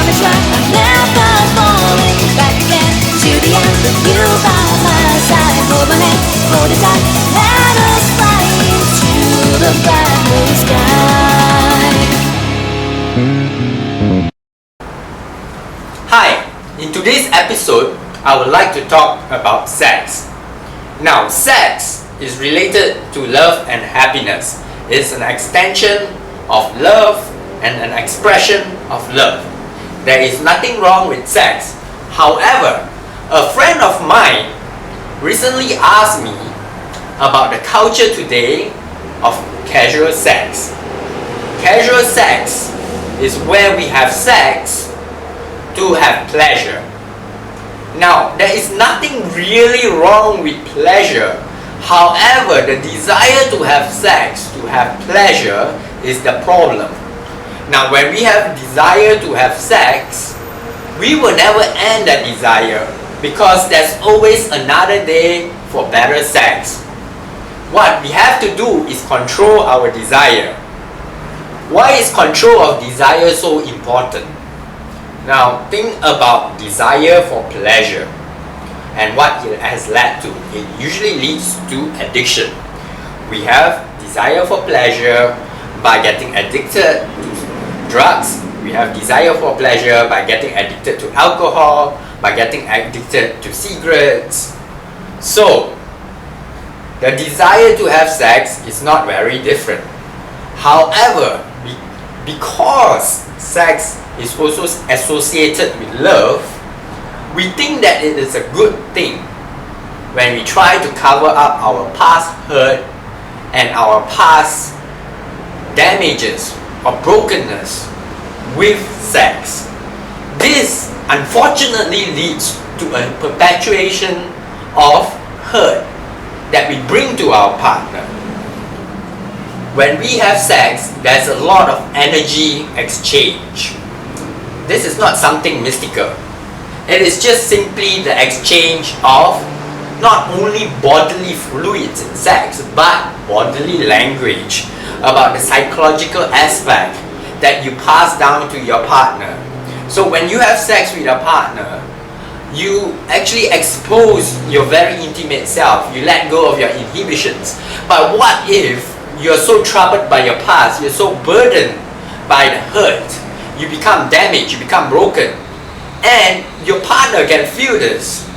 Promise right, I'm never falling back again. To the end with you by my side. Hold my hand, hold it tight. Let us fly into the bright blue sky. Hi, in today's episode, I would like to talk about sex. Now, sex is related to love and happiness. It's an extension of love and an expression of love. There is nothing wrong with sex. However, a friend of mine recently asked me about the culture today of casual sex. Casual sex is where we have sex to have pleasure. Now, there is nothing really wrong with pleasure. However, the desire to have sex, to have pleasure, is the problem. Now, when we have desire to have sex, we will never end that desire because there's always another day for better sex. What we have to do is control our desire. Why is control of desire so important? Now, think about desire for pleasure and what it has led to. It usually leads to addiction. We have desire for pleasure by getting addicted to drugs. We have desire for pleasure by getting addicted to alcohol, by getting addicted to cigarettes. So, the desire to have sex is not very different. However, because sex is also associated with love, we think that it is a good thing when we try to cover up our past hurt and our past damages or brokenness with sex. This unfortunately leads to a perpetuation of hurt that we bring to our partner. When we have sex, there's a lot of energy exchange. This is not something mystical. It is just simply the exchange of not only bodily fluids in sex, but bodily language about the psychological aspect that you pass down to your partner. So when you have sex with a partner, you actually expose your very intimate self. You let go of your inhibitions. But what if you're so troubled by your past, you're so burdened by the hurt, you become damaged, you become broken, and your partner can feel this,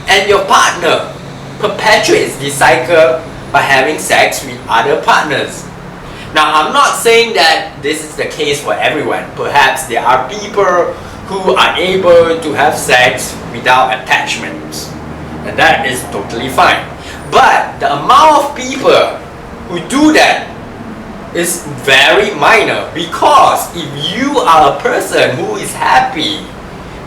and your partner perpetuates this cycle by having sex with other partners. Now, I'm not saying that this is the case for everyone. Perhaps there are people who are able to have sex without attachments, and that is totally fine. But the amount of people who do that is very minor, because if you are a person who is happy,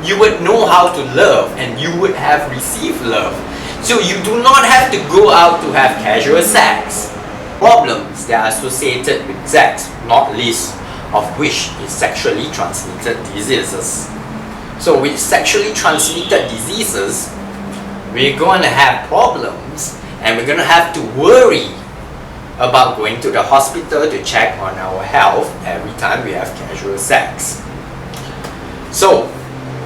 you would know how to love and you would have received love. So you do not have to go out to have casual sex. Problems that are associated with sex, not least of which is sexually transmitted diseases. So with sexually transmitted diseases, we're going to have problems and we're going to have to worry about going to the hospital to check on our health every time we have casual sex. So,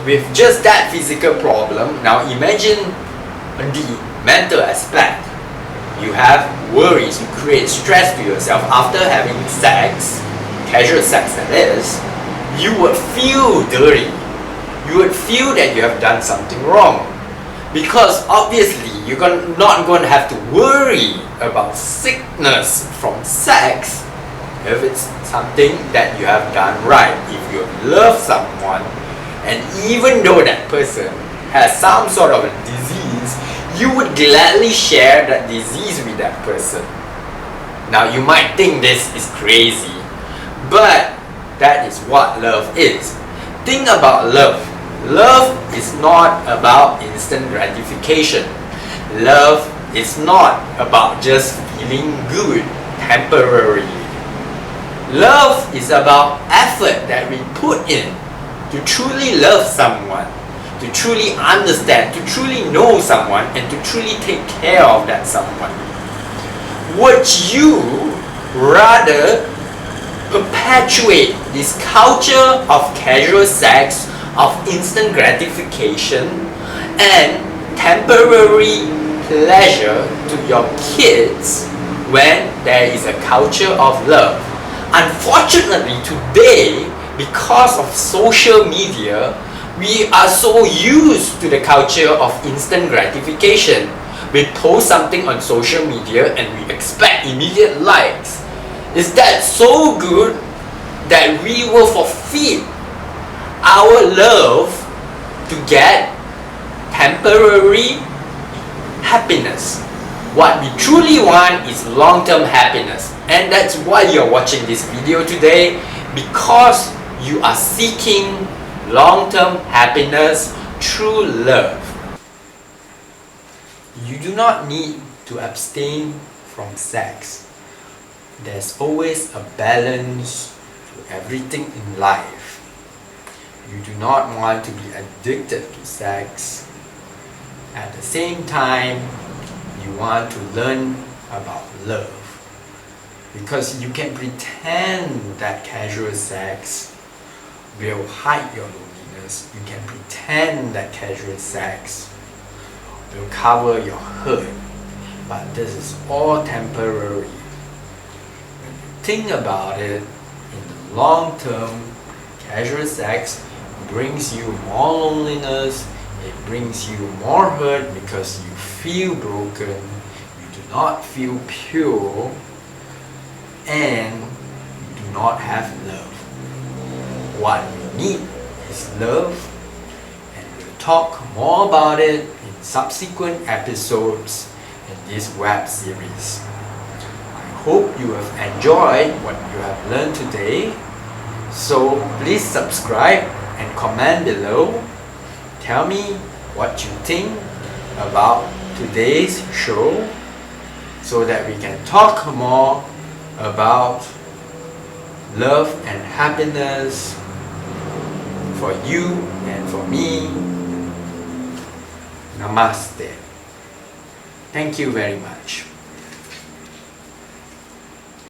with just that physical problem, now imagine the mental aspect. You have worries, you create stress to yourself after having sex, casual sex that is. You would feel dirty. You would feel that you have done something wrong. Because obviously, you're not going to have to worry about sickness from sex if it's something that you have done right. If you love someone, and even though that person has some sort of a disease, you would gladly share that disease with that person. Now, you might think this is crazy, but that is what love is. Think about love. Love is not about instant gratification. Love is not about just feeling good temporarily. Love is about effort that we put in to truly love someone, to truly understand, to truly know someone, and to truly take care of that someone. Would you rather perpetuate this culture of casual sex, of instant gratification and temporary pleasure to your kids when there is a culture of love. Unfortunately, today, because of social media, we are so used to the culture of instant gratification. We post something on social media and we expect immediate likes. Is that so good that we will forfeit our love to get temporary happiness? What we truly want is long-term happiness, and that's why you're watching this video today, because you are seeking long-term happiness through love. You do not need to abstain from sex. There's always a balance to everything in life. You do not want to be addicted to sex. At the same time, you want to learn about love. Because you can pretend that casual sex will hide your loneliness. You can pretend that casual sex will cover your hurt. But this is all temporary. When you think about it, in the long term, casual sex brings you more loneliness, it brings you more hurt because you feel broken, you do not feel pure, and you do not have love. What you need is love, and we'll talk more about it in subsequent episodes in this web series. I hope you have enjoyed what you have learned today. So please subscribe and comment below. Tell me what you think about today's show so that we can talk more about love and happiness for you and for me. Namaste. Thank you very much.